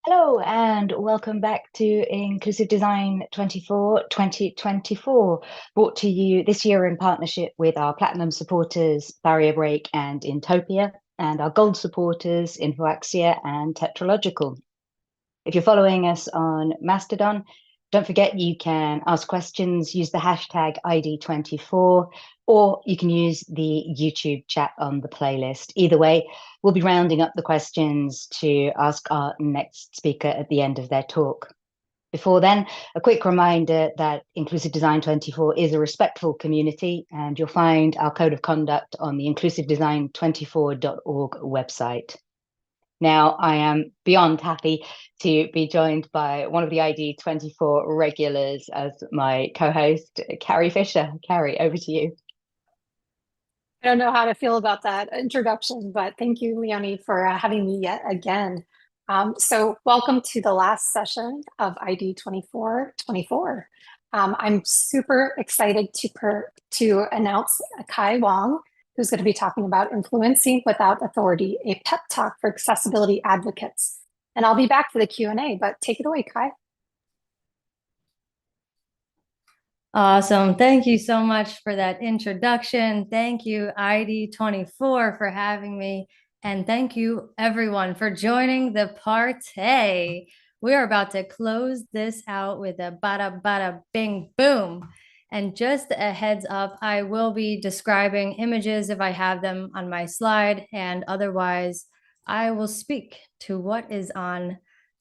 Hello and welcome back to Inclusive Design 24 2024, brought to you this year in partnership with our Platinum supporters, Barrier Break and Intopia, and our Gold supporters, Infoaxia and Tetralogical. If you're following us on Mastodon, don't forget you can ask questions, use the hashtag ID24, or you can use the YouTube chat on the playlist. Either way, we'll be rounding up the questions to ask our next speaker at the end of their talk. Before then, a quick reminder that Inclusive Design 24 is a respectful community, and you'll find our code of conduct on the inclusivedesign24.org website. Now, I am beyond happy to be joined by one of the ID24 regulars as my co-host, Carrie Fisher. Carrie, over to you. I don't know how to feel about that introduction, but thank you, Leonie, for having me yet again. So welcome to the last session of ID 2424. I'm super excited to announce Kai Wong, who's going to be talking about influencing without authority, a pep talk for accessibility advocates. And I'll be back for the Q&A, but take it away, Kai. Awesome. Thank you so much for that introduction. Thank you, ID24, for having me. And thank you, everyone, for joining the party. We are about to close this out with a bada bada bing boom. And just a heads up, I will be describing images if I have them on my slide, and otherwise I will speak to what is on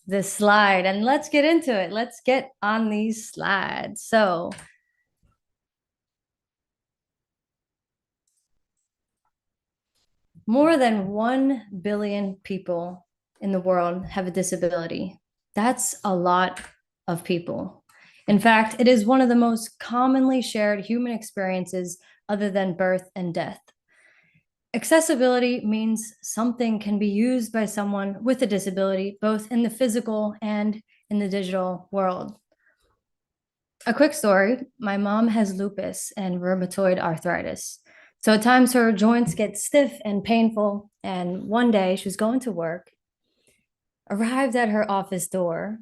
the slide. And let's get into it. Let's get on these slides. So more than 1 billion people in the world have a disability. That's a lot of people. In fact, it is one of the most commonly shared human experiences other than birth and death. Accessibility means something can be used by someone with a disability, both in the physical and in the digital world. A quick story, my mom has lupus and rheumatoid arthritis. So at times her joints get stiff and painful. And one day she was going to work, arrived at her office door.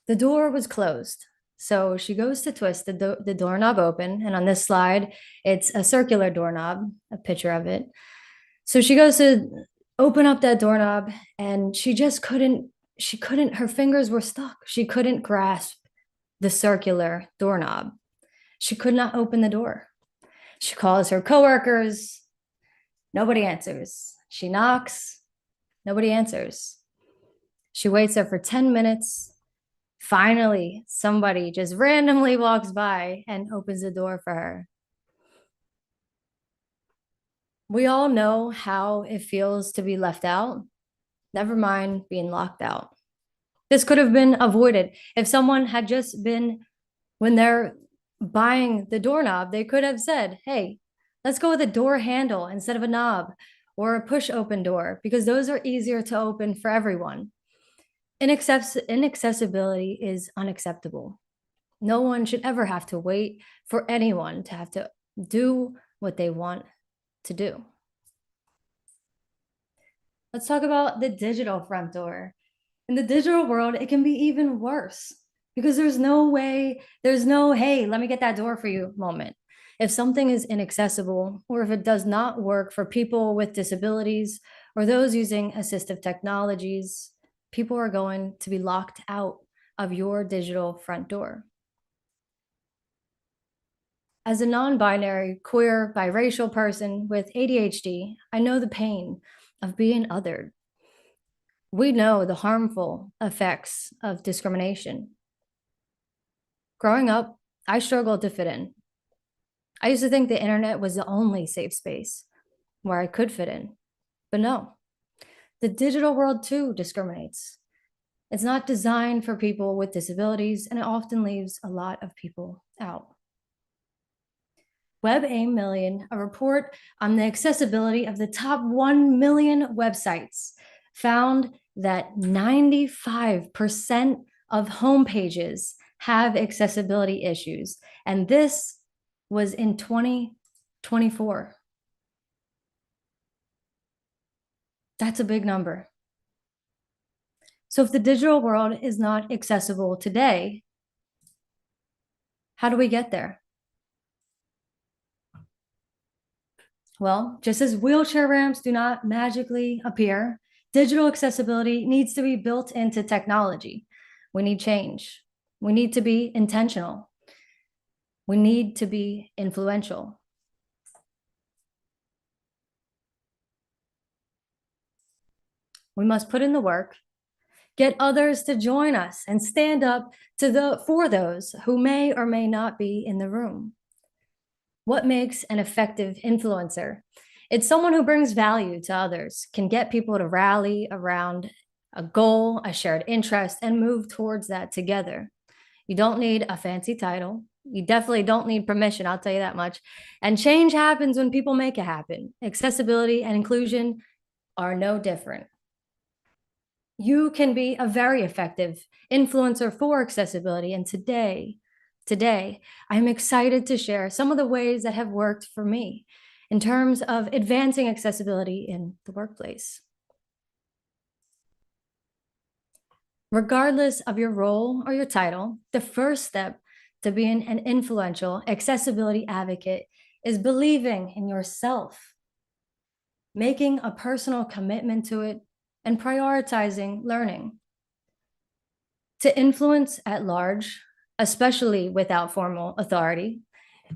The door was closed. So she goes to twist the doorknob open. And on this slide, it's a circular doorknob, a picture of it. So she goes to open up that doorknob and she just couldn't, her fingers were stuck. She couldn't grasp the circular doorknob. She could not open the door. She calls her coworkers. Nobody answers. She knocks. Nobody answers. She waits there for 10 minutes. Finally, somebody just randomly walks by and opens the door for her. We all know how it feels to be left out. Never mind being locked out. This could have been avoided if someone had just been, when they're buying the doorknob, they could have said, hey, let's go with a door handle instead of a knob or a push open door, because those are easier to open for everyone. Inaccessibility is unacceptable. No one should ever have to wait for anyone to have to do what they want to do. Let's talk about the digital front door. In the digital world, it can be even worse because there's no, hey, let me get that door for you moment. If something is inaccessible or if it does not work for people with disabilities or those using assistive technologies, people are going to be locked out of your digital front door. As a non-binary, queer, biracial person with ADHD, I know the pain of being othered. We know the harmful effects of discrimination. Growing up, I struggled to fit in. I used to think the internet was the only safe space where I could fit in, but no. The digital world too discriminates. It's not designed for people with disabilities, and it often leaves a lot of people out. WebAIM Million, a report on the accessibility of the top 1 million websites, found that 95% of homepages have accessibility issues, and this was in 2024. That's a big number. So if the digital world is not accessible today, how do we get there? Well, just as wheelchair ramps do not magically appear, digital accessibility needs to be built into technology. We need change. We need to be intentional. We need to be influential. We must put in the work, get others to join us, and stand up for those who may or may not be in the room. What makes an effective influencer? It's someone who brings value to others, can get people to rally around a goal, a shared interest, and move towards that together. You don't need a fancy title. You definitely don't need permission, I'll tell you that much. And change happens when people make it happen. Accessibility and inclusion are no different. You can be a very effective influencer for accessibility. And today, I'm excited to share some of the ways that have worked for me in terms of advancing accessibility in the workplace. Regardless of your role or your title, the first step to being an influential accessibility advocate is believing in yourself, making a personal commitment to it, and prioritizing learning. To influence at large, especially without formal authority,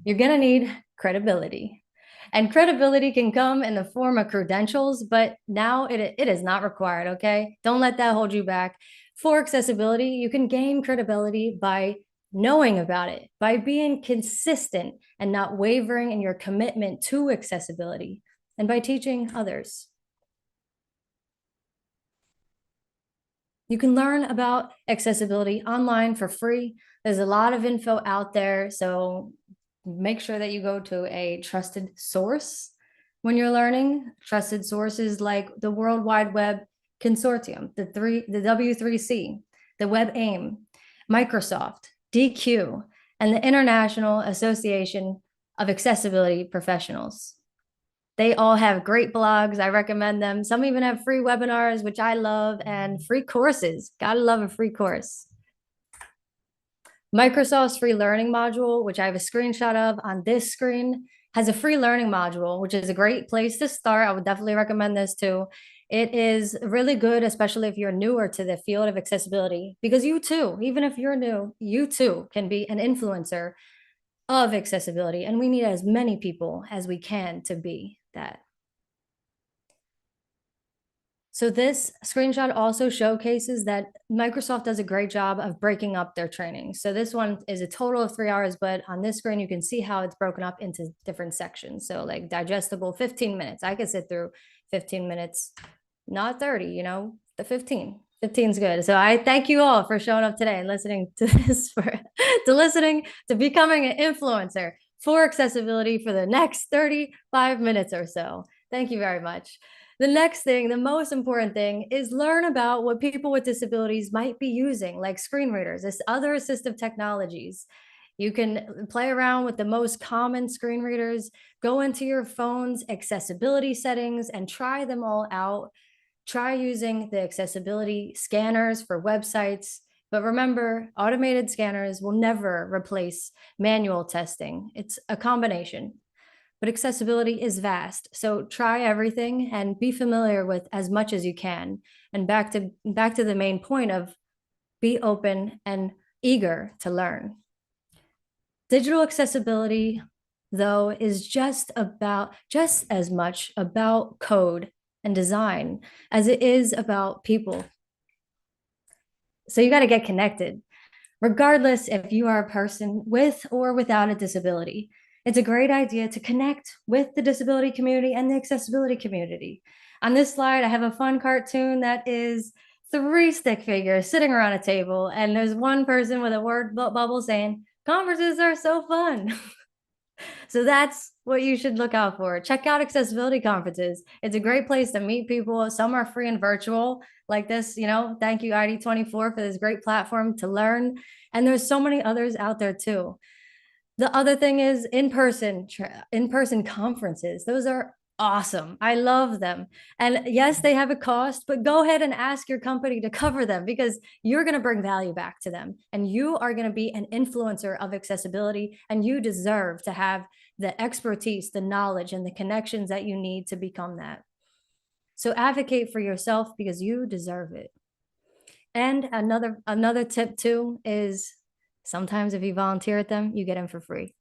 you're going to need credibility. And credibility can come in the form of credentials, but now it is not required, okay? Don't let that hold you back. For accessibility, you can gain credibility by knowing about it, by being consistent and not wavering in your commitment to accessibility, and by teaching others. You can learn about accessibility online for free. There's a lot of info out there, so make sure that you go to a trusted source when you're learning. Trusted sources like the World Wide Web Consortium, the W3C, the WebAIM, Microsoft, DQ, and the International Association of Accessibility Professionals. They all have great blogs. I recommend them. Some even have free webinars, which I love, and free courses. Gotta love a free course. Microsoft's free learning module, which I have a screenshot of on this screen, has a free learning module, which is a great place to start. I would definitely recommend this too. It is really good, especially if you're newer to the field of accessibility, because you too, even if you're new, you too can be an influencer of accessibility. And we need as many people as we can to be that. So this screenshot also showcases that Microsoft does a great job of breaking up their training. So this one is a total of 3 hours, but on this screen, you can see how it's broken up into different sections. So like digestible, 15 minutes. I could sit through 15 minutes, not 30, you know, the 15. 15 is good. So I thank you all for showing up today and listening to this, to becoming an influencer for accessibility for the next 35 minutes or so. Thank you very much. The next thing, the most important thing, is learn about what people with disabilities might be using, like screen readers, other assistive technologies. You can play around with the most common screen readers, go into your phone's accessibility settings and try them all out. Try using the accessibility scanners for websites. But remember, automated scanners will never replace manual testing. It's a combination. But accessibility is vast. So try everything and be familiar with as much as you can. And back to the main point of be open and eager to learn. Digital accessibility, though, is just as much about code and design as it is about people. So you got to get connected, regardless if you are a person with or without a disability. It's a great idea to connect with the disability community and the accessibility community. On this slide, I have a fun cartoon that is 3 stick figures sitting around a table, and there's one person with a word bubble saying, "Conferences are so fun." So that's what you should look out for. Check out accessibility conferences. It's a great place to meet people. Some are free and virtual like this, you know, thank you ID24 for this great platform to learn. And there's so many others out there too. The other thing is in-person conferences. Those are awesome. I love them. And yes, they have a cost, but go ahead and ask your company to cover them because you're going to bring value back to them. And you are going to be an influencer of accessibility, and you deserve to have the expertise, the knowledge, and the connections that you need to become that. So advocate for yourself because you deserve it. And another tip too is sometimes if you volunteer at them, you get them for free.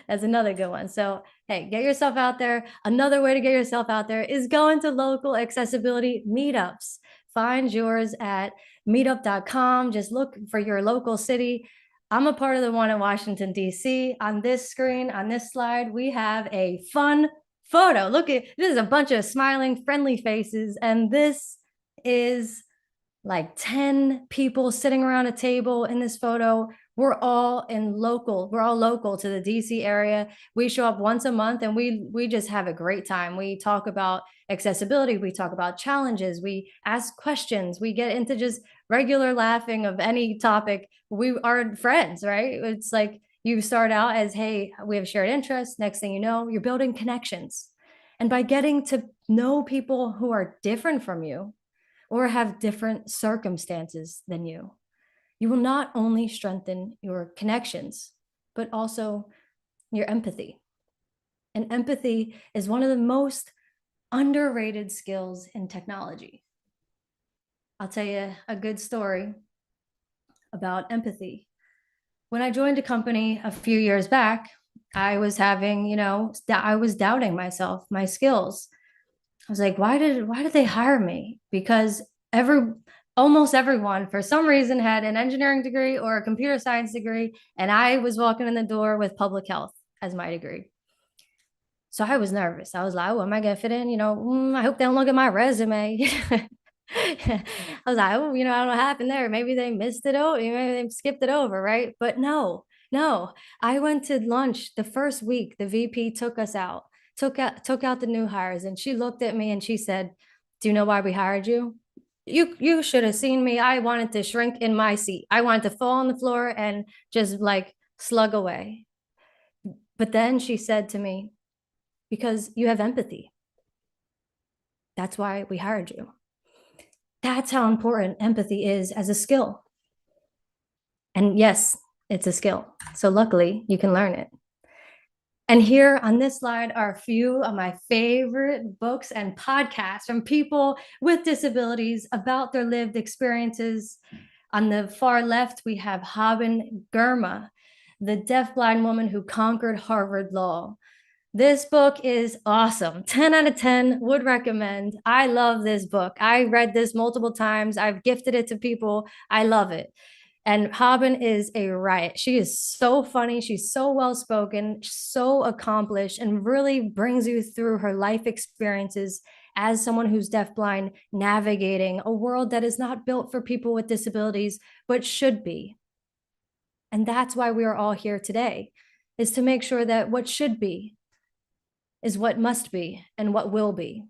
That's another good one. So, hey, get yourself out there. Another way to get yourself out there is going to local accessibility meetups. Find yours at meetup.com. Just look for your local city. I'm a part of the one in Washington, DC. On this screen, on this slide, we have a fun photo. Look at this is a bunch of smiling, friendly faces. And this is like 10 people sitting around a table in this photo. We're all local to the DC area. We show up once a month and we just have a great time. We talk about accessibility, we talk about challenges, we ask questions, we get into just regular laughing of any topic. We are friends, right? It's like you start out as, hey, we have shared interests. Next thing you know, you're building connections. And by getting to know people who are different from you or have different circumstances than you, you will not only strengthen your connections, but also your empathy. And empathy is one of the most underrated skills in technology. I'll tell you a good story about empathy. When I joined a company a few years back, I was having, I was doubting myself, my skills. I was like, why did they hire me? Because almost everyone for some reason had an engineering degree or a computer science degree, and I was walking in the door with public health as my degree. So I was nervous. I was like, oh, am I gonna fit in? I hope they don't look at my resume. I was like, oh, I don't know what happened there. Maybe they missed it over, maybe they skipped it over, right? But no. I went to lunch the first week. The VP took us out, took out the new hires, and she looked at me and she said, do you know why we hired you? You should have seen me. I wanted to shrink in my seat. I wanted to fall on the floor and just like slug away. But then she said to me, because you have empathy. That's why we hired you. That's how important empathy is as a skill. And yes, it's a skill. So luckily you can learn it. And here on this slide are a few of my favorite books and podcasts from people with disabilities about their lived experiences. On the far left, we have Haben Girma, the deafblind woman who conquered Harvard Law. This book is awesome. 10 out of 10 would recommend. I love this book. I read this multiple times. I've gifted it to people. I love it. And Haben is a riot. She is so funny. She's so well-spoken, so accomplished, and really brings you through her life experiences as someone who's deafblind, navigating a world that is not built for people with disabilities, but should be. And that's why we are all here today, is to make sure that what should be is what must be and what will be.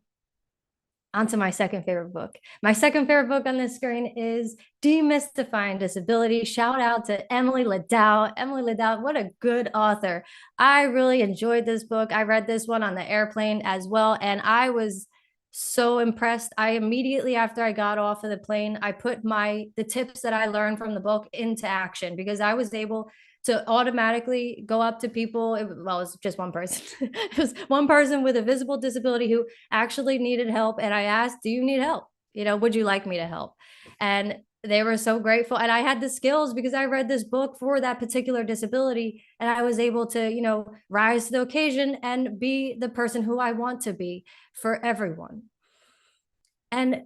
On to my second favorite book. My second favorite book on this screen is Demystifying Disability. Shout out to Emily Ladau. Emily Ladau, what a good author. I really enjoyed this book. I read this one on the airplane as well, and I was so impressed. I immediately, after I got off of the plane, I put the tips that I learned from the book into action because I was able to automatically go up to people. It was just one person. It was one person with a visible disability who actually needed help. And I asked, do you need help? Would you like me to help? And they were so grateful. And I had the skills because I read this book for that particular disability. And I was able to, rise to the occasion and be the person who I want to be for everyone. And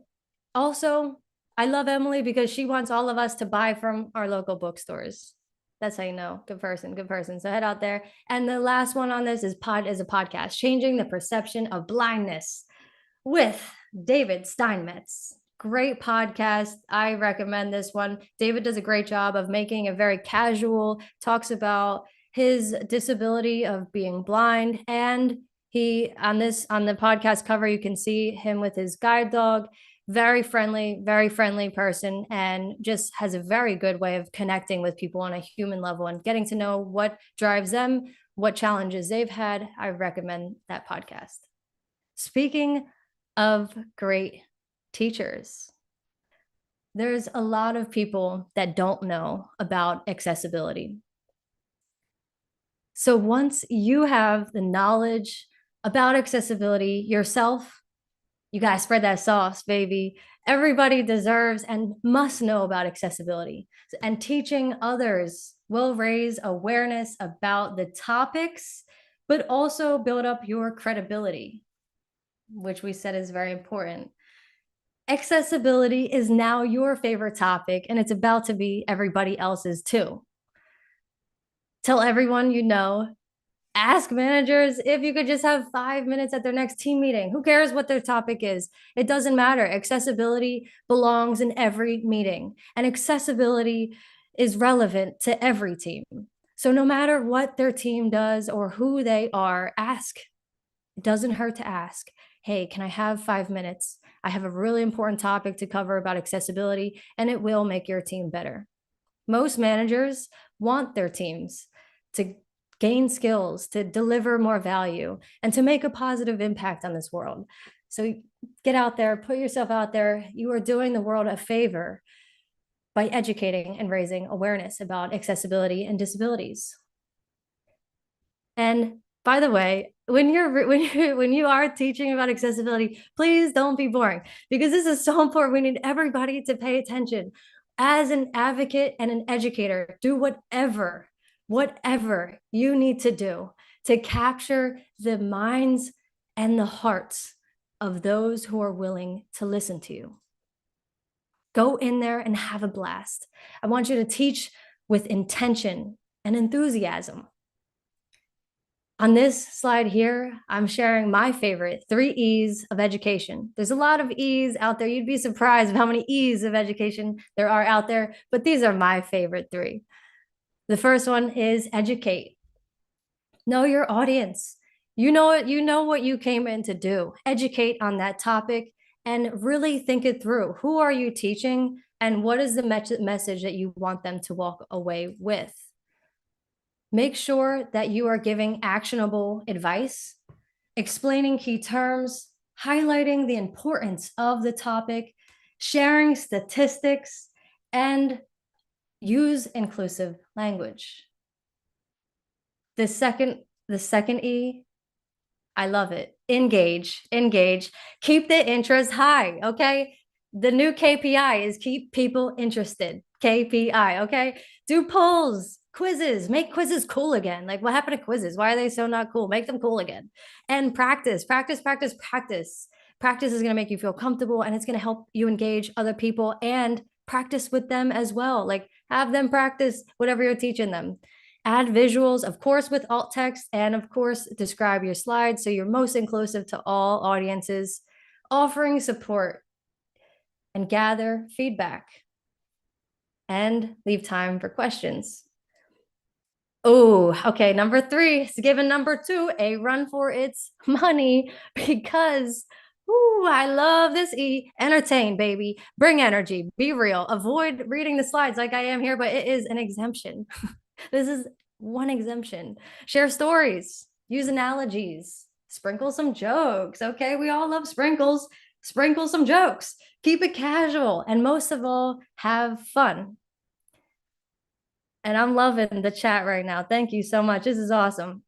also, I love Emily because she wants all of us to buy from our local bookstores. That's how you know, good person. So head out there. And the last one on this is a podcast, Changing the Perception of Blindness with David Steinmetz. Great podcast. I recommend this one. David does a great job of making it very casual, talks about his disability of being blind. And he, on the podcast cover, you can see him with his guide dog. Very friendly person, and just has a very good way of connecting with people on a human level and getting to know what drives them, what challenges they've had. I recommend that podcast. Speaking of great teachers, there's a lot of people that don't know about accessibility. So once you have the knowledge about accessibility yourself, you guys spread that sauce, baby. Everybody deserves and must know about accessibility. And teaching others will raise awareness about the topics, but also build up your credibility, which we said is very important. Accessibility is now your favorite topic, and it's about to be everybody else's too. Tell everyone you know. Ask managers if you could just have 5 minutes at their next team meeting. Who cares what their topic is? It doesn't matter. Accessibility belongs in every meeting, and accessibility is relevant to every team. So no matter what their team does or who they are, ask. It doesn't hurt to ask. Hey, can I have 5 minutes? I have a really important topic to cover about accessibility, and it will make your team better. Most managers want their teams to gain skills, to deliver more value, and to make a positive impact on this world. So get out there, put yourself out there. You are doing the world a favor by educating and raising awareness about accessibility and disabilities. And by the way, when you are teaching about accessibility, please don't be boring, because this is so important. We need everybody to pay attention. As an advocate and an educator, do whatever you need to do to capture the minds and the hearts of those who are willing to listen to you. Go in there and have a blast. I want you to teach with intention and enthusiasm. On this slide here, I'm sharing my favorite 3 E's of education. There's a lot of E's out there. You'd be surprised how many E's of education there are out there, but these are my favorite 3. The first one is educate. Know your audience. You know what you came in to do. Educate on that topic and really think it through. Who are you teaching, and what is the message that you want them to walk away with? Make sure that you are giving actionable advice, explaining key terms, highlighting the importance of the topic, sharing statistics, and use inclusive language. The second E, I love it. Engage. Keep the interest high, okay? The new KPI is keep people interested. KPI, okay? Do polls, quizzes, make quizzes cool again. Like, what happened to quizzes? Why are they so not cool? Make them cool again. And practice. Practice is going to make you feel comfortable, and it's going to help you engage other people and practice with them as well. Like, have them practice whatever you're teaching them. Add visuals, of course, with alt text, and of course, describe your slides so you're most inclusive to all audiences. Offering support and gather feedback. And leave time for questions. Oh, okay. Number 3 is giving number 2 a run for its money, because I love this E. Entertain, baby. Bring energy. Be real. Avoid reading the slides like I am here, but it is an exemption. This is one exemption. Share stories. Use analogies. Sprinkle some jokes. Okay, we all love sprinkles. Sprinkle some jokes. Keep it casual. And most of all, have fun. And I'm loving the chat right now. Thank you so much. This is awesome.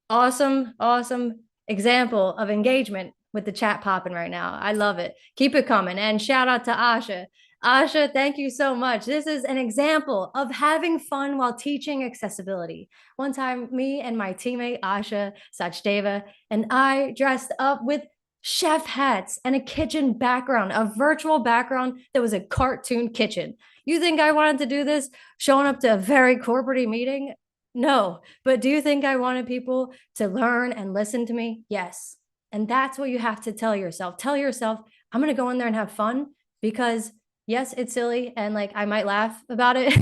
Awesome example of engagement with the chat popping right now. I love it. Keep it coming. And shout out to Asha. Asha, thank you so much. This is an example of having fun while teaching accessibility. One time, me and my teammate, Asha Sachdeva, and I dressed up with chef hats and a kitchen background, a virtual background that was a cartoon kitchen. You think I wanted to do this showing up to a very corporate meeting? No. But do you think I wanted people to learn and listen to me? Yes. And that's what you have to tell yourself. Tell yourself, I'm going to go in there and have fun, because yes, it's silly and like I might laugh about it,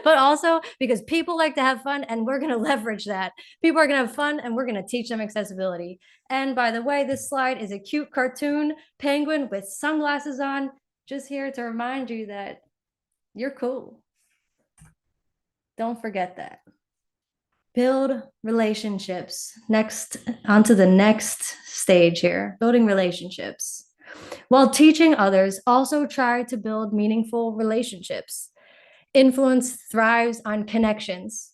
but also because people like to have fun, and we're going to leverage that. People are going to have fun, and we're going to teach them accessibility. And by the way, this slide is a cute cartoon penguin with sunglasses on, just here to remind you that you're cool. Don't forget that. Build relationships. Next, onto the next stage here, building relationships. While teaching others, also try to build meaningful relationships. Influence thrives on connections.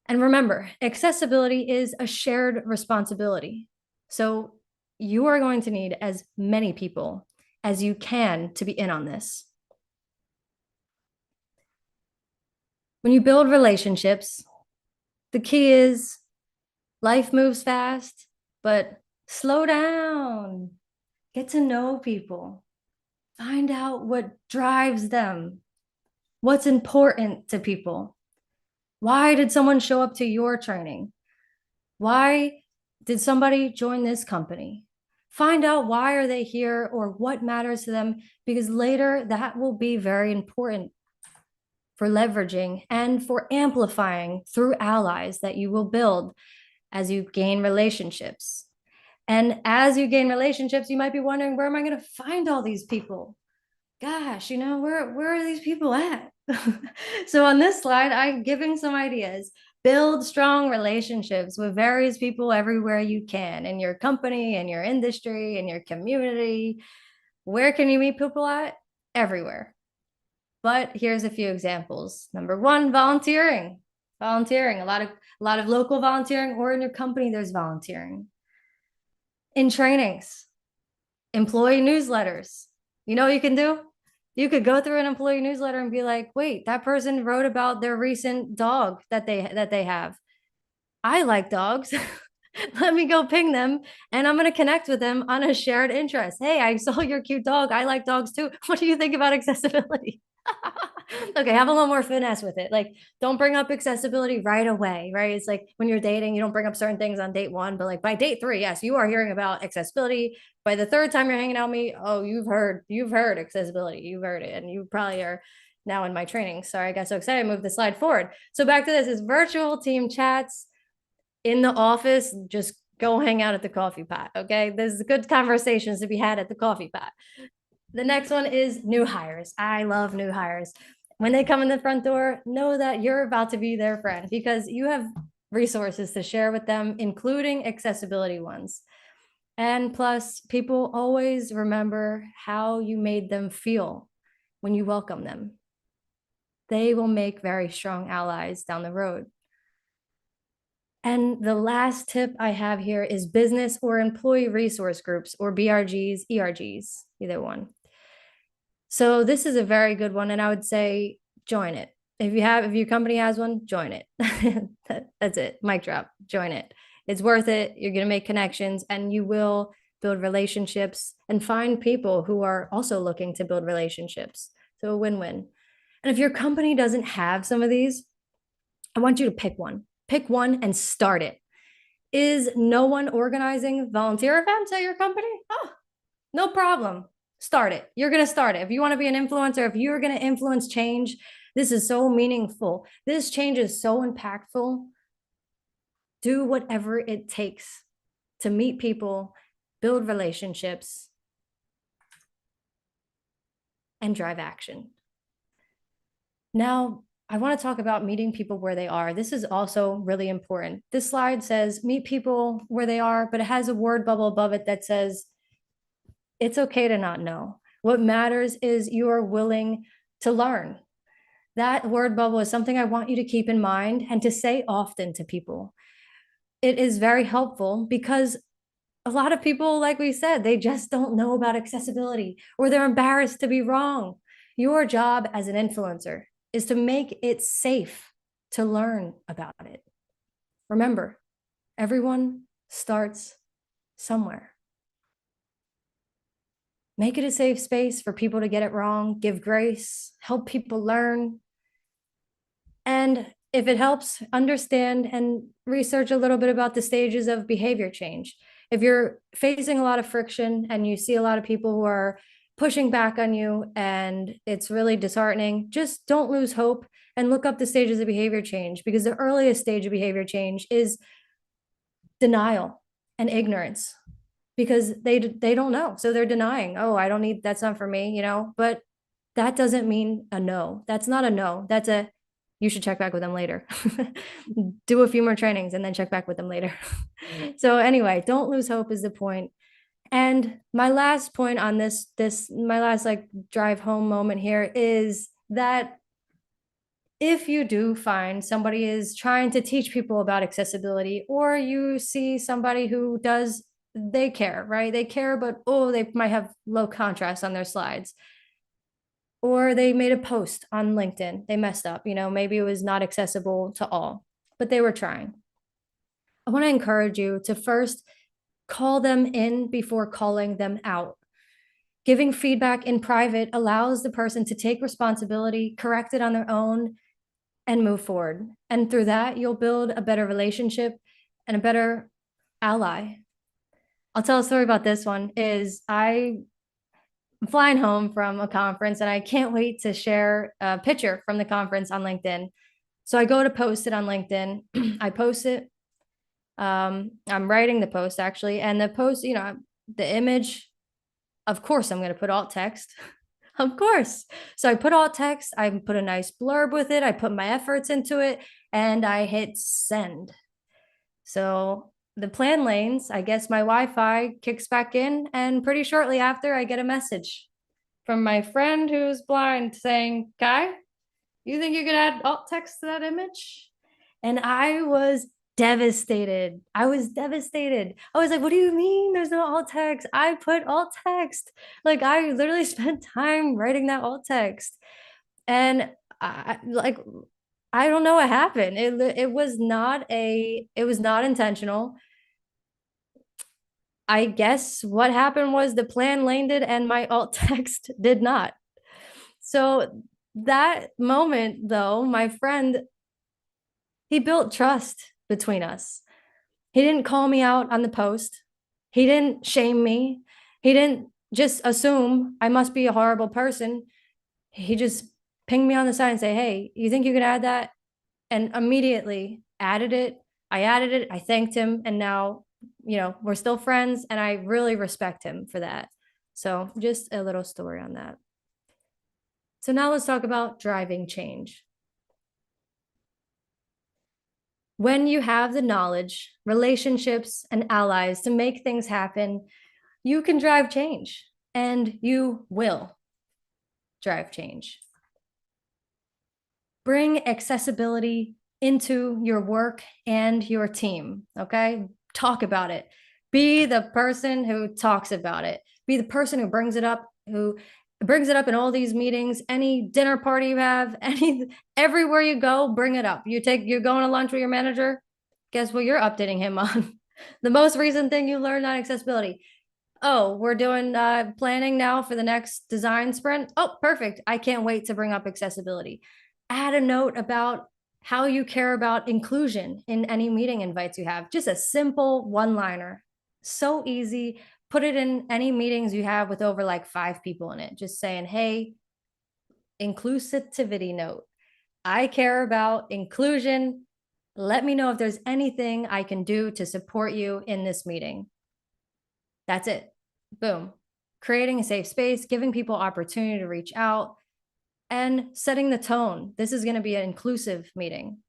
And remember, accessibility is a shared responsibility. So you are going to need as many people as you can to be in on this. When you build relationships, the key is life moves fast, but slow down. Get to know people. Find out what drives them. What's important to people. Why did someone show up to your training? Why did somebody join this company? Find out why are they here or what matters to them, because later that will be very important for leveraging and for amplifying through allies that you will build as you gain relationships. And as you gain relationships, you might be wondering, where am I going to find all these people? Gosh, where are these people at? So on this slide, I'm giving some ideas. Build strong relationships with various people everywhere you can, in your company, in your industry, in your community. Where can you meet people at? Everywhere. But here's a few examples. Number one, volunteering. Volunteering, a lot of local volunteering, or in your company, there's volunteering. In trainings, employee newsletters. You know what you can do? You could go through an employee newsletter and be like, wait, that person wrote about their recent dog that they have. I like dogs. Let me go ping them, and I'm going to connect with them on a shared interest. Hey, I saw your cute dog. I like dogs too. What do you think about accessibility? Okay, have a little more finesse with it. Like, don't bring up accessibility right away, right? It's like when you're dating, you don't bring up certain things on date one, but like by date three, yes, you are hearing about accessibility. By the third time you're hanging out with me, oh, you've heard accessibility, you've heard it, and you probably are now in my training. Sorry, I got so excited. I moved the slide forward. So back to this is virtual team chats in the office. Just go hang out at the coffee pot. Okay, there's good conversations to be had at the coffee pot. The next one is new hires. I love new hires. When they come in the front door, know that you're about to be their friend because you have resources to share with them, including accessibility ones. And plus, people always remember how you made them feel when you welcome them. They will make very strong allies down the road. And the last tip I have here is business or employee resource groups, or BRGs, ERGs, either one. So this is a very good one, and I would say join it. If your company has one, join it. That's it. Mic drop. Join it. It's worth it. You're going to make connections, and you will build relationships and find people who are also looking to build relationships. So a win-win. And if your company doesn't have some of these, I want you to pick one. Pick one and start it. Is no one organizing volunteer events at your company? Oh, no problem. Start it. You're going to start it. If you want to be an influencer, if you're going to influence change, this is so meaningful. This change is so impactful. Do whatever it takes to meet people, build relationships, and drive action. Now, I want to talk about meeting people where they are. This is also really important. This slide says meet people where they are, but it has a word bubble above it that says it's okay to not know. What matters is you are willing to learn. That word bubble is something I want you to keep in mind and to say often to people. It is very helpful because a lot of people, like we said, they just don't know about accessibility or they're embarrassed to be wrong. Your job as an influencer is to make it safe to learn about it. Remember, everyone starts somewhere. Make it a safe space for people to get it wrong, give grace, help people learn. And if it helps, understand and research a little bit about the stages of behavior change. If you're facing a lot of friction and you see a lot of people who are pushing back on you and it's really disheartening, just don't lose hope and look up the stages of behavior change, because the earliest stage of behavior change is denial and ignorance, because they don't know. So they're denying, oh, I don't need, that's not for me, but that doesn't mean a no. That's not a no. That's a, you should check back with them later. Do a few more trainings and then check back with them later. So anyway, don't lose hope is the point. And my last point on my last like drive home moment here is that if you do find somebody is trying to teach people about accessibility, or you see somebody who they care, right? They care, but they might have low contrast on their slides. Or they made a post on LinkedIn. They messed up, maybe it was not accessible to all, but they were trying. I want to encourage you to first call them in before calling them out. Giving feedback in private allows the person to take responsibility, correct it on their own, and move forward. And through that, you'll build a better relationship and a better ally. I'll tell a story about this one. I'm flying home from a conference and I can't wait to share a picture from the conference on LinkedIn. So I go to post it on LinkedIn. I post it. I'm writing the post actually. And the post, the image, of course, I'm going to put alt text. Of course. So I put alt text, I put a nice blurb with it, I put my efforts into it, and I hit send. So the plan lanes, I guess my Wi-Fi kicks back in, and pretty shortly after, I get a message from my friend who's blind saying, Kai, you think you could add alt text to that image? And I was devastated. I was like, what do you mean there's no alt text? I put alt text. Like, I literally spent time writing that alt text. And I don't know what happened. It was not intentional. I guess what happened was the plan landed and my alt text did not. So that moment, though, my friend, he built trust between us. He didn't call me out on the post. He didn't shame me. He didn't just assume I must be a horrible person. He just pinged me on the side and say, hey, you think you could add that? And immediately added it. I added it. I thanked him. And now, we're still friends. And I really respect him for that. So just a little story on that. So now let's talk about driving change. When you have the knowledge, relationships, and allies to make things happen, you can drive change, and you will drive change. Bring accessibility into your work and your team, okay? Talk about it. Be the person who talks about it. Be the person who brings it up in all these meetings, any dinner party you have, everywhere you go, bring it up. You're going to lunch with your manager, guess what you're updating him on? The most recent thing you learned on accessibility. Oh, we're doing planning now for the next design sprint. Oh, perfect. I can't wait to bring up accessibility. Add a note about how you care about inclusion in any meeting invites you have. Just a simple one-liner. So easy. Put it in any meetings you have with over like 5 people in it. Just saying, hey, inclusivity note. I care about inclusion. Let me know if there's anything I can do to support you in this meeting. That's it. Boom. Creating a safe space, giving people opportunity to reach out, and setting the tone. This is going to be an inclusive meeting.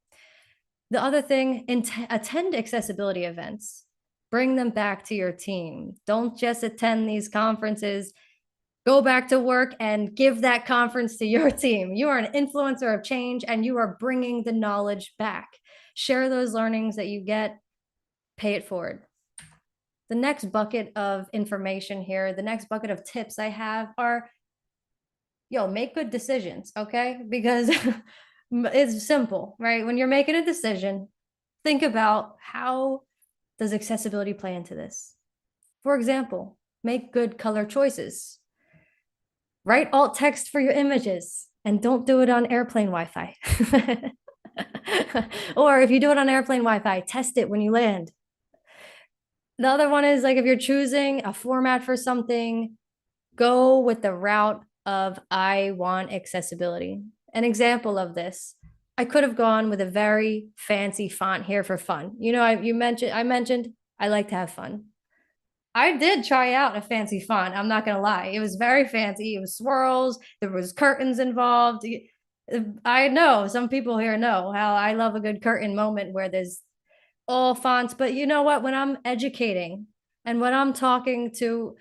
The other thing, attend accessibility events. Bring them back to your team. Don't just attend these conferences. Go back to work and give that conference to your team. You are an influencer of change and you are bringing the knowledge back. Share those learnings that you get, pay it forward. The next bucket of information here, the next bucket of tips I have are, make good decisions, okay? Because it's simple, right? When you're making a decision, think about how does accessibility play into this? For example, make good color choices. Write alt text for your images and don't do it on airplane Wi-Fi. Or if you do it on airplane Wi-Fi, test it when you land. The other one is like if you're choosing a format for something, go with the route of I want accessibility. An example of this, I could have gone with a very fancy font here for fun. I mentioned I like to have fun. I did try out a fancy font. I'm not going to lie. It was very fancy. It was swirls. There was curtains involved. I know some people here know how I love a good curtain moment where there's all fonts, but you know what? When I'm educating and when I'm talking to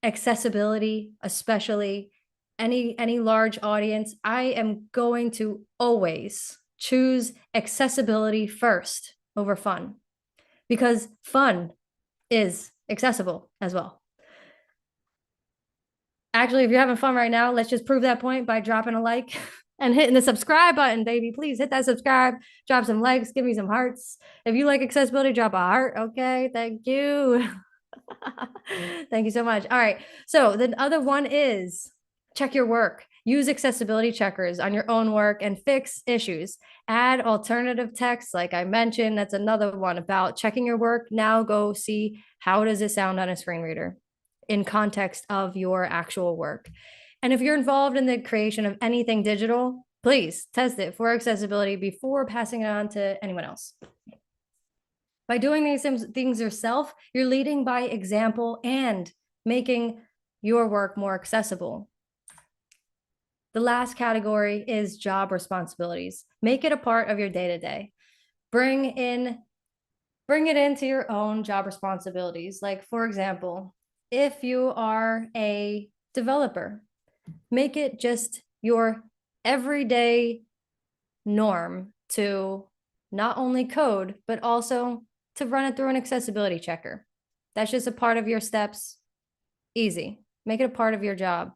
accessibility, especially any large audience, I am going to always choose accessibility first over fun, because fun is accessible as well. Actually, if you're having fun right now, let's just prove that point by dropping a like and hitting the subscribe button, baby. Please hit that subscribe, drop some likes, give me some hearts. If you like accessibility, drop a heart. Okay, thank you. Thank you so much. All right. So the other one is check your work. Use accessibility checkers on your own work and fix issues. Add alternative text, like I mentioned. That's another one about checking your work. Now go see how does it sound on a screen reader in context of your actual work. And if you're involved in the creation of anything digital, please test it for accessibility before passing it on to anyone else. By doing these things yourself, you're leading by example and making your work more accessible. The last category is job responsibilities. Make it a part of your day-to-day. Bring it into your own job responsibilities. Like, for example, if you are a developer, make it just your everyday norm to not only code, but also to run it through an accessibility checker. That's just a part of your steps. Easy. Make it a part of your job.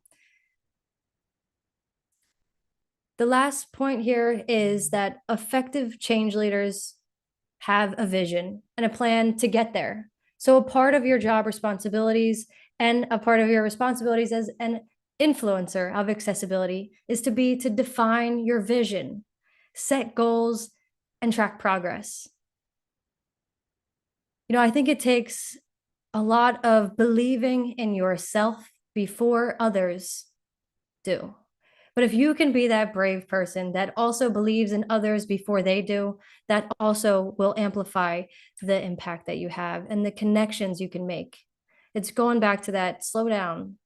The last point here is that effective change leaders have a vision and a plan to get there. So a part of your job responsibilities and a part of your responsibilities as an influencer of accessibility is to define your vision, set goals, and track progress. You know, I think it takes a lot of believing in yourself before others do. But if you can be that brave person that also believes in others before they do, that also will amplify the impact that you have and the connections you can make. It's going back to that slow down.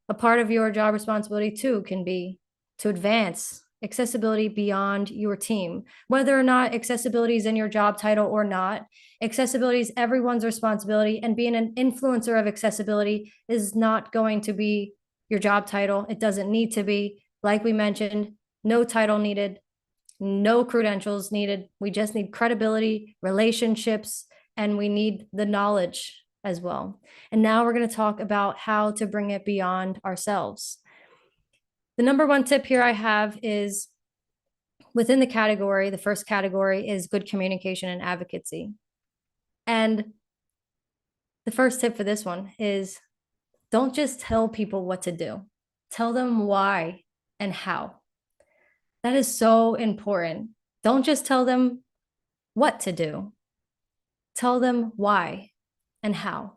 A part of your job responsibility too can be to advance accessibility beyond your team. Whether or not accessibility is in your job title or not, accessibility is everyone's responsibility, and being an influencer of accessibility is not going to be your job title. It doesn't need to be. Like we mentioned, no title needed, no credentials needed. We just need credibility, relationships, and we need the knowledge as well. And now we're going to talk about how to bring it beyond ourselves. The number one tip here I have is within the category, the first category is good communication and advocacy. And the first tip for this one is don't just tell people what to do. Tell them why and how. That is so important. Don't just tell them what to do. Tell them why and how.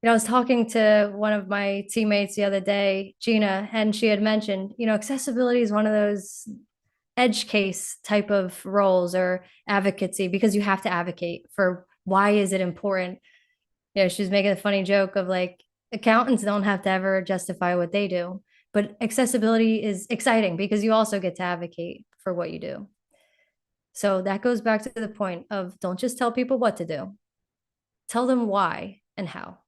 You know, I was talking to one of my teammates the other day, Gina, and she had mentioned, you know, accessibility is one of those edge case type of roles or advocacy, because you have to advocate for why is it important. You know, she's making a funny joke of like, accountants don't have to ever justify what they do, but accessibility is exciting because you also get to advocate for what you do. So that goes back to the point of don't just tell people what to do. Tell them why and how.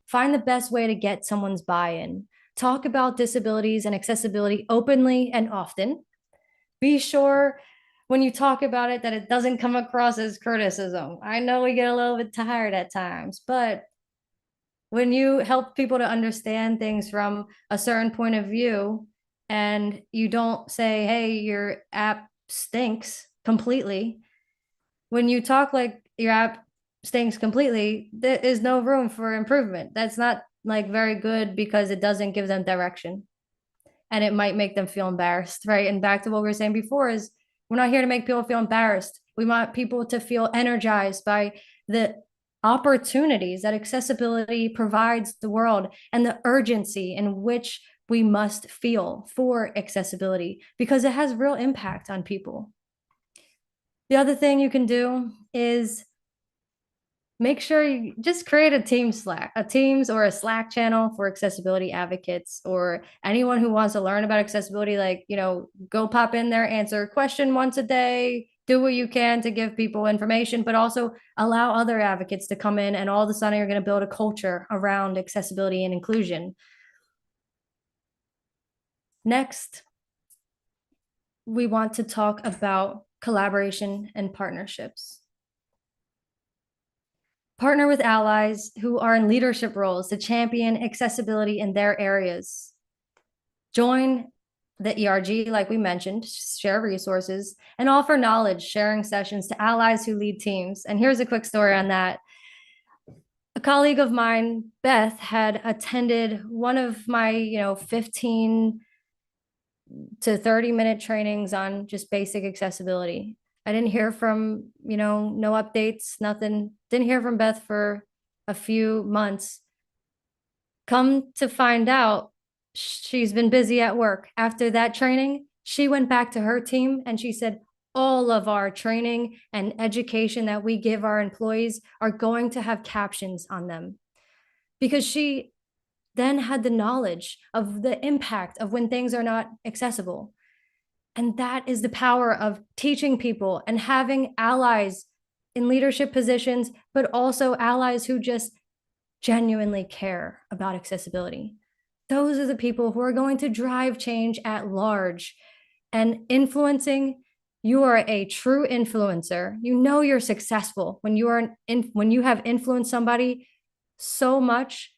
Find the best way to get someone's buy-in. Talk about disabilities and accessibility openly and often. Be sure when you talk about it that it doesn't come across as criticism. I know we get a little bit tired at times, but when you help people to understand things from a certain point of view and you don't say, hey, your app stinks completely. When you talk like your app stinks completely, there is no room for improvement. That's not like very good because it doesn't give them direction. And it might make them feel embarrassed, right? And back to what we were saying before is we're not here to make people feel embarrassed. We want people to feel energized by the opportunities that accessibility provides the world and the urgency in which we must feel for accessibility because it has real impact on people. The other thing you can do is make sure you just create a Teams or a Slack channel for accessibility advocates or anyone who wants to learn about accessibility. Like, go pop in there, answer a question once a day, do what you can to give people information, but also allow other advocates to come in, and all of a sudden you're going to build a culture around accessibility and inclusion. Next, we want to talk about collaboration and partnerships. Partner with allies who are in leadership roles to champion accessibility in their areas. Join the ERG, like we mentioned, share resources, and offer knowledge sharing sessions to allies who lead teams. And here's a quick story on that. A colleague of mine, Beth, had attended one of my, 15 to 30-minute trainings on just basic accessibility. I didn't hear from, no updates, nothing. Didn't hear from Beth for a few months. Come to find out, she's been busy at work. After that training, she went back to her team and she said, all of our training and education that we give our employees are going to have captions on them. Because she then had the knowledge of the impact of when things are not accessible. And that is the power of teaching people and having allies in leadership positions, but also allies who just genuinely care about accessibility. Those are the people who are going to drive change at large. And influencing, you are a true influencer. You're successful when you have influenced somebody so much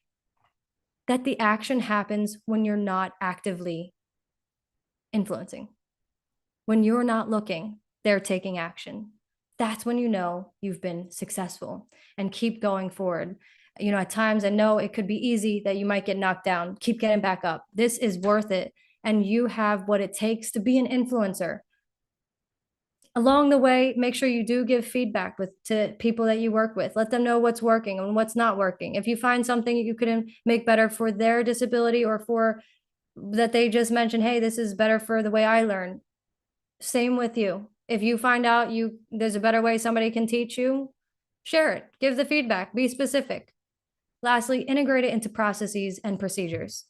that the action happens when you're not actively influencing. When you're not looking, they're taking action. That's when you've been successful, and keep going forward. At times I know it could be easy that you might get knocked down. Keep getting back up. This is worth it. And you have what it takes to be an influencer. Along the way, make sure you do give feedback to people that you work with. Let them know what's working and what's not working. If you find something you can make better for their disability, or for that they just mentioned, hey, this is better for the way I learn. Same with you. If you find out there's a better way somebody can teach you, share it. Give the feedback. Be specific. Lastly, integrate it into processes and procedures.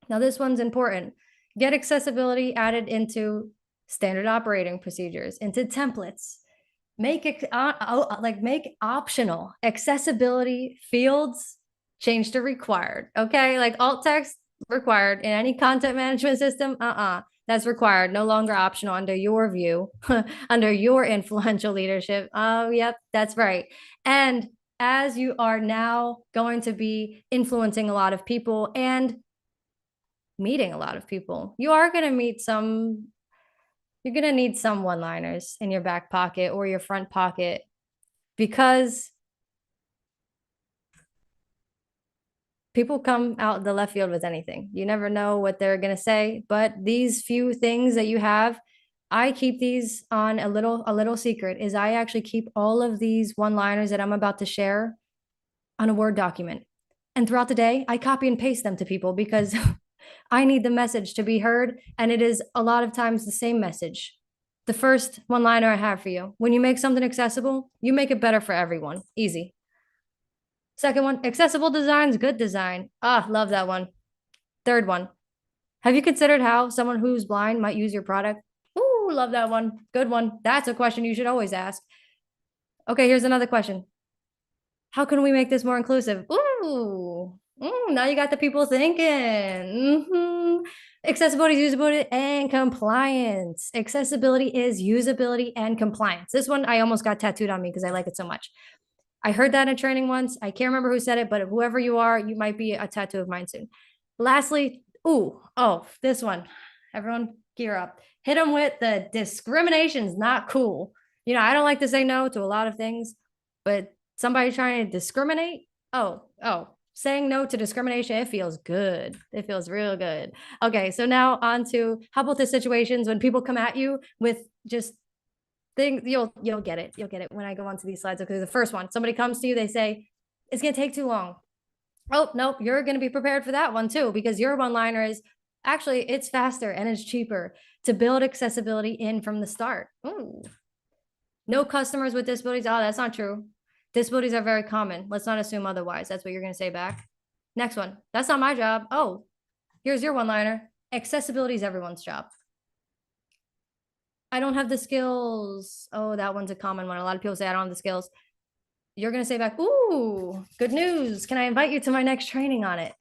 Now, this one's important. Get accessibility added into standard operating procedures, into templates. Make optional accessibility fields change to required. Okay, like alt text required in any content management system. That's required, no longer optional under your view, under your influential leadership. Oh, yep, that's right. And as you are now going to be influencing a lot of people and meeting a lot of people, you're going to need some one-liners in your back pocket or your front pocket, because people come out the left field with anything. You never know what they're going to say, but these few things that you have, I keep these on a little secret, is I actually keep all of these one-liners that I'm about to share on a Word document. And throughout the day, I copy and paste them to people, because I need the message to be heard. And it is a lot of times the same message. The first one-liner I have for you: when you make something accessible, you make it better for everyone. Easy. Second one, accessible design's good design. Love that one. Third one, have you considered how someone who's blind might use your product? Ooh, love that one. Good one. That's a question you should always ask. Okay, here's another question. How can we make this more inclusive? Ooh, now you got the people thinking. Accessibility, usability, and compliance. Accessibility is usability and compliance. This one I almost got tattooed on me because I like it so much. I heard that in a training once. I can't remember who said it, but whoever you are, you might be a tattoo of mine soon. Lastly, this one. Everyone gear up. Hit them with the discrimination's not cool. I don't like to say no to a lot of things, but somebody trying to discriminate, saying no to discrimination, it feels good. It feels real good. Okay, so now on to, how about the situations when people come at you with just things, you'll get it. You'll get it when I go onto these slides. Okay, the first one, somebody comes to you, they say, it's gonna take too long. Oh, nope, you're gonna be prepared for that one too, because your one-liner is, actually, it's faster and it's cheaper to build accessibility in from the start. Ooh. No customers with disabilities. Oh, that's not true. Disabilities are very common. Let's not assume otherwise. That's what you're going to say back. Next one. That's not my job. Oh, here's your one-liner. Accessibility is everyone's job. I don't have the skills. Oh, that one's a common one. A lot of people say I don't have the skills. You're going to say back, ooh, good news. Can I invite you to my next training on it?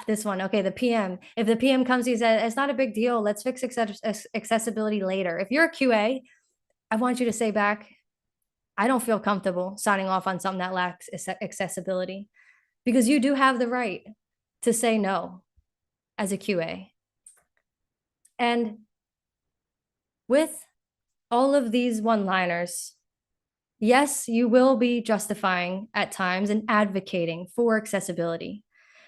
This one. Okay, the PM. If the PM comes, he says, it's not a big deal. Let's fix accessibility later. If you're a QA, I want you to say back, I don't feel comfortable signing off on something that lacks accessibility, because you do have the right to say no as a QA. And with all of these one-liners, yes, you will be justifying at times and advocating for accessibility,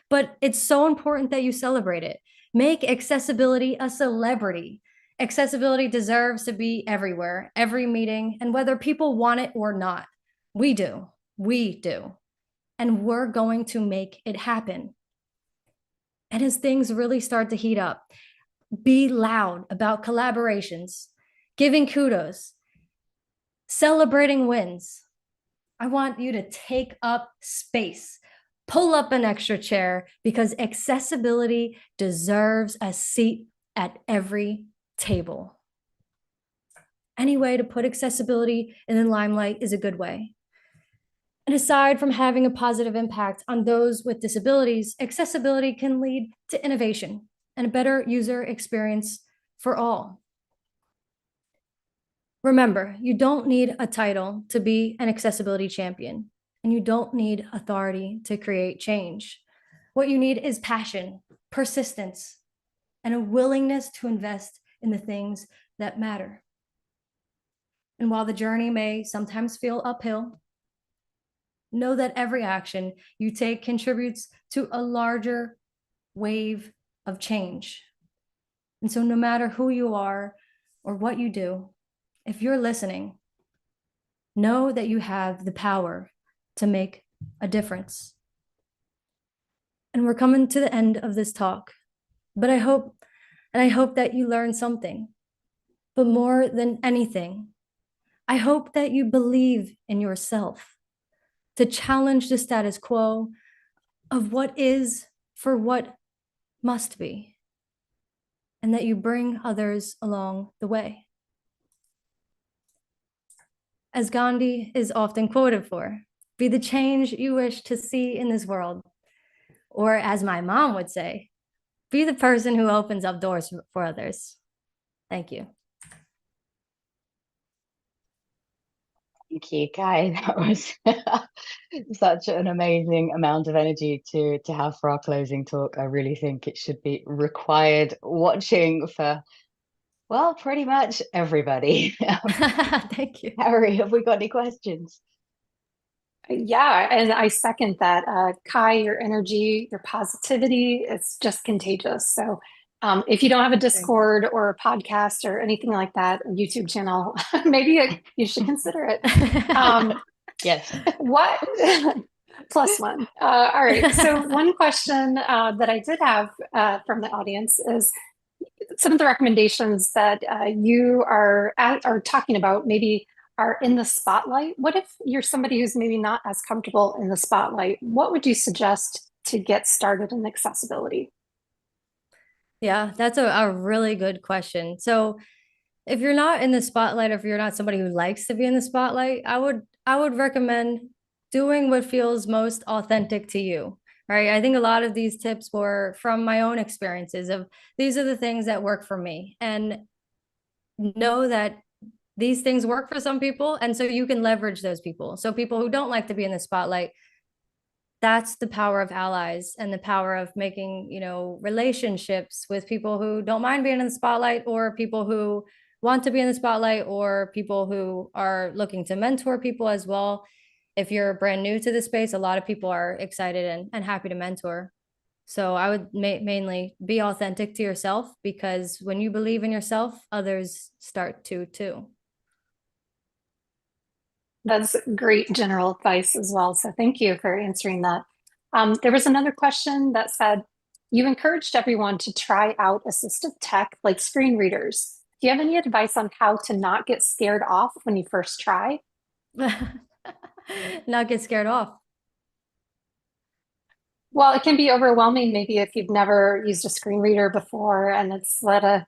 but it's so important that you celebrate it. Make accessibility a celebrity. Accessibility deserves to be everywhere, every meeting, and whether people want it or not, we do. And we're going to make it happen. And as things really start to heat up, be loud about collaborations, giving kudos, celebrating wins. I want you to take up space, pull up an extra chair, because accessibility deserves a seat at every table. Any way to put accessibility in the limelight is a good way. And aside from having a positive impact on those with disabilities, accessibility can lead to innovation and a better user experience for all. Remember, you don't need a title to be an accessibility champion, and you don't need authority to create change. What you need is passion, persistence, and a willingness to invest in the things that matter. And while the journey may sometimes feel uphill, know that every action you take contributes to a larger wave of change. And so no matter who you are or what you do, if you're listening, know that you have the power to make a difference. And we're coming to the end of this talk, but I hope that you learned something. But more than anything, I hope that you believe in yourself to challenge the status quo of what is for what must be, and that you bring others along the way. As Gandhi is often quoted for, be the change you wish to see in this world. Or as my mom would say, be the person who opens up doors for others. Thank you. Thank you, Kai. That was such an amazing amount of energy to have for our closing talk. I really think it should be required watching for, well, pretty much everybody. Thank you. Harry, have we got any questions? Yeah, and I second that. Kai, your energy, your positivity, it's just contagious. So if you don't have a Discord or a podcast or anything like that, a YouTube channel, maybe you should consider it. Yes. What? Plus one. All right. So one question that I did have from the audience is some of the recommendations that you are talking about maybe are in the spotlight. What if you're somebody who's maybe not as comfortable in the spotlight? What would you suggest to get started in accessibility? Yeah, that's a really good question. So if you're not in the spotlight, or if you're not somebody who likes to be in the spotlight, I would recommend doing what feels most authentic to you, right? I think a lot of these tips were from my own experiences of these are the things that work for me, and know that these things work for some people. And so you can leverage those people. So people who don't like to be in the spotlight, that's the power of allies and the power of making, relationships with people who don't mind being in the spotlight, or people who want to be in the spotlight, or people who are looking to mentor people as well. If you're brand new to the space, a lot of people are excited and happy to mentor. So I would mainly be authentic to yourself, because when you believe in yourself, others start to too. That's great general advice as well. So thank you for answering that. There was another question that said, you encouraged everyone to try out assistive tech like screen readers. Do you have any advice on how to not get scared off when you first try? Not get scared off. Well, it can be overwhelming maybe if you've never used a screen reader before and it's a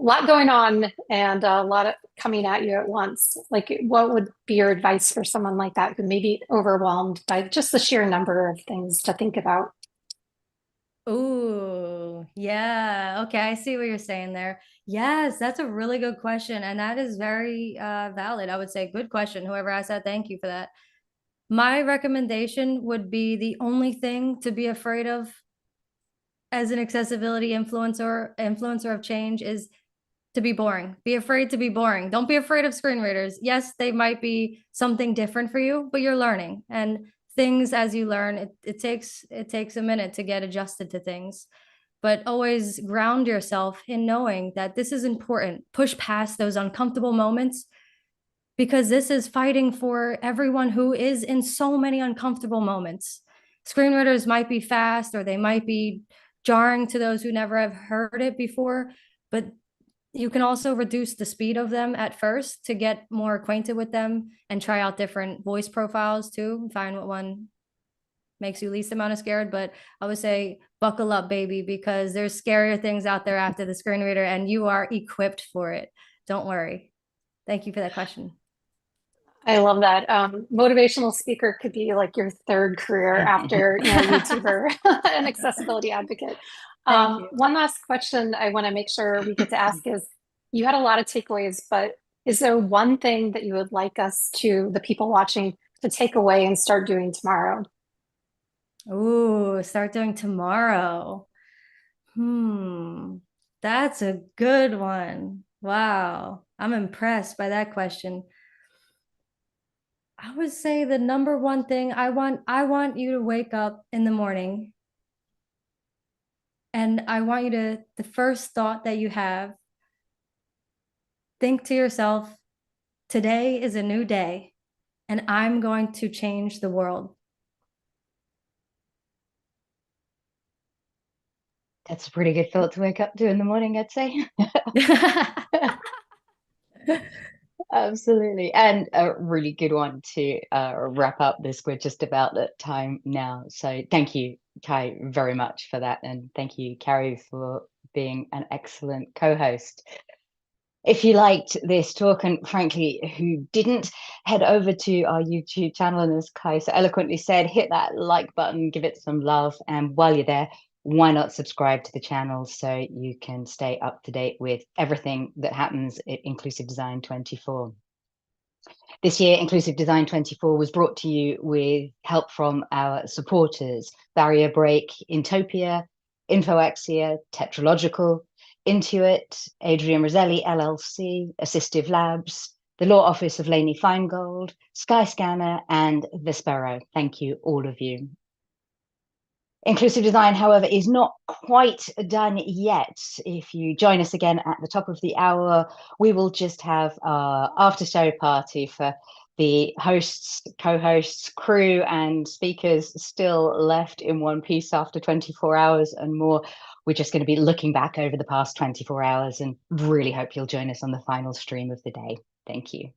lot going on and a lot of coming at you at once. Like, what would be your advice for someone like that who may be overwhelmed by just the sheer number of things to think about? Ooh, yeah. Okay, I see what you're saying there. Yes, that's a really good question. And that is very valid. I would say good question. Whoever asked that, thank you for that. My recommendation would be the only thing to be afraid of as an accessibility influencer of change is to be boring. Be afraid to be boring. Don't be afraid of screen readers. Yes, they might be something different for you, but you're learning. And things as you learn, it takes a minute to get adjusted to things. But always ground yourself in knowing that this is important. Push past those uncomfortable moments because this is fighting for everyone who is in so many uncomfortable moments. Screen readers might be fast or they might be jarring to those who never have heard it before, but you can also reduce the speed of them at first to get more acquainted with them and try out different voice profiles too. Find what one makes you least amount of scared. But I would say buckle up, baby, because there's scarier things out there after the screen reader and you are equipped for it. Don't worry. Thank you for that question. I love that. Motivational speaker could be like your third career after, YouTuber, an accessibility advocate. One last question I want to make sure we get to ask is, you had a lot of takeaways, but is there one thing that you would like us the people watching, to take away and start doing tomorrow? Ooh, start doing tomorrow. That's a good one. Wow. I'm impressed by that question. I would say the number one thing I want you to wake up in the morning and I want you to, the first thought that you have, think to yourself, today is a new day and I'm going to change the world. That's a pretty good thought to wake up to in the morning, I'd say. Absolutely. And a really good one to wrap up this. We're just about at time now. So thank you, Kai, very much for that. And thank you, Carrie, for being an excellent co-host. If you liked this talk, and frankly, who didn't, head over to our YouTube channel. And as Kai so eloquently said, hit that like button, give it some love. And while you're there, why not subscribe to the channel so you can stay up to date with everything that happens at Inclusive Design 24. This year, Inclusive Design 24 was brought to you with help from our supporters, Barrier Break, Intopia, Infoaxia, Tetralogical, Intuit, Adrian Roselli LLC, Assistive Labs, the Law Office of Lainey Feingold, Skyscanner, and Vespero. Thank you, all of you. Inclusive design, however, is not quite done yet. If you join us again at the top of the hour, we will just have our after show party for the hosts, co-hosts, crew, and speakers still left in one piece after 24 hours and more. We're just going to be looking back over the past 24 hours and really hope you'll join us on the final stream of the day. Thank you.